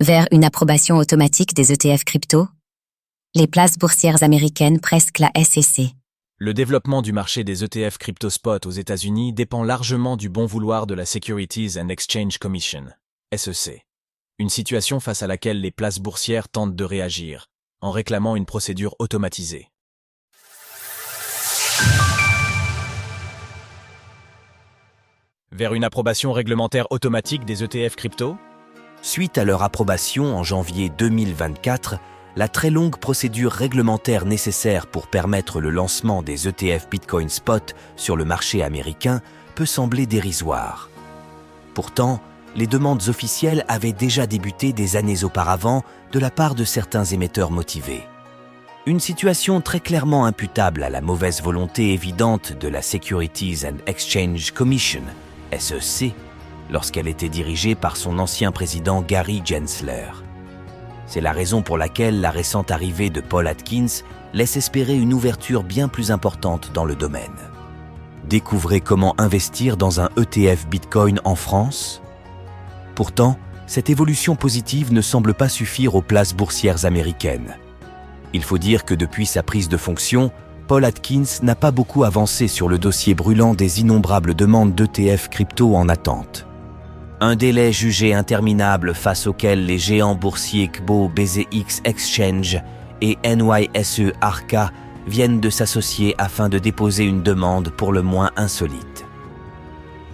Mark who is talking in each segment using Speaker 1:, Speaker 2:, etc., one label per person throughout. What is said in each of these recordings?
Speaker 1: Vers une approbation automatique des ETF crypto, les places boursières américaines presque la SEC.
Speaker 2: Le développement du marché des ETF crypto spot aux États-Unis dépend largement du bon vouloir de la Securities and Exchange Commission, SEC. Une situation face à laquelle les places boursières tentent de réagir, en réclamant une procédure automatisée. Vers une approbation réglementaire automatique des ETF crypto?
Speaker 3: Suite à leur approbation en janvier 2024, la très longue procédure réglementaire nécessaire pour permettre le lancement des ETF Bitcoin Spot sur le marché américain peut sembler dérisoire. Pourtant, les demandes officielles avaient déjà débuté des années auparavant de la part de certains émetteurs motivés. Une situation très clairement imputable à la mauvaise volonté évidente de la Securities and Exchange Commission, SEC, lorsqu'elle était dirigée par son ancien président Gary Gensler. C'est la raison pour laquelle la récente arrivée de Paul Atkins laisse espérer une ouverture bien plus importante dans le domaine. Découvrez comment investir dans un ETF Bitcoin en France? Pourtant, cette évolution positive ne semble pas suffire aux places boursières américaines. Il faut dire que depuis sa prise de fonction, Paul Atkins n'a pas beaucoup avancé sur le dossier brûlant des innombrables demandes d'ETF crypto en attente. Un délai jugé interminable face auquel les géants boursiers KBO BZX Exchange et NYSE Arca viennent de s'associer afin de déposer une demande pour le moins insolite.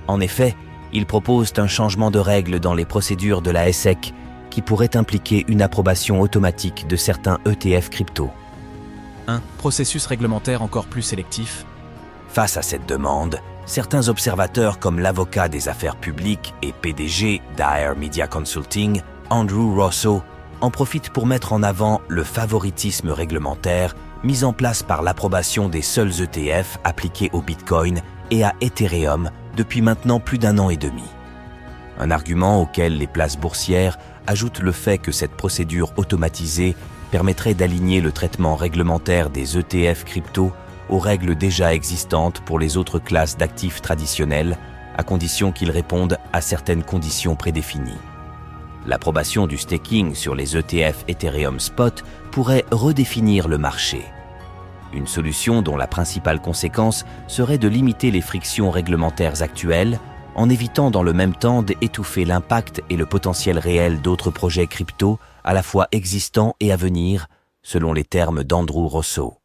Speaker 3: En effet, ils proposent un changement de règles dans les procédures de la SEC qui pourrait impliquer une approbation automatique de certains ETF crypto.
Speaker 2: Un processus réglementaire encore plus sélectif.
Speaker 3: Face à cette demande, certains observateurs comme l'avocat des affaires publiques et PDG d'Air Media Consulting, Andrew Rosso, en profitent pour mettre en avant le favoritisme réglementaire mis en place par l'approbation des seuls ETF appliqués au Bitcoin et à Ethereum depuis maintenant plus d'un an et demi. Un argument auquel les places boursières ajoutent le fait que cette procédure automatisée permettrait d'aligner le traitement réglementaire des ETF crypto aux règles déjà existantes pour les autres classes d'actifs traditionnels, à condition qu'ils répondent à certaines conditions prédéfinies. L'approbation du staking sur les ETF Ethereum Spot pourrait redéfinir le marché. Une solution dont la principale conséquence serait de limiter les frictions réglementaires actuelles, en évitant dans le même temps d'étouffer l'impact et le potentiel réel d'autres projets crypto à la fois existants et à venir, selon les termes d'Andrew Rosso.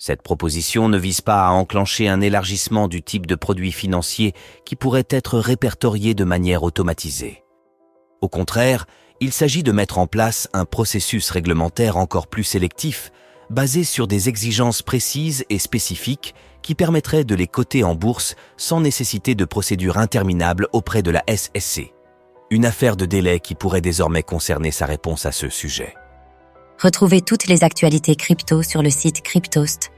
Speaker 3: Cette proposition ne vise pas à enclencher un élargissement du type de produits financiers qui pourrait être répertorié de manière automatisée. Au contraire, il s'agit de mettre en place un processus réglementaire encore plus sélectif, basé sur des exigences précises et spécifiques qui permettraient de les coter en bourse sans nécessité de procédures interminables auprès de la SEC. Une affaire de délai qui pourrait désormais concerner sa réponse à ce sujet.
Speaker 1: Retrouvez toutes les actualités crypto sur le site cryptost.fr.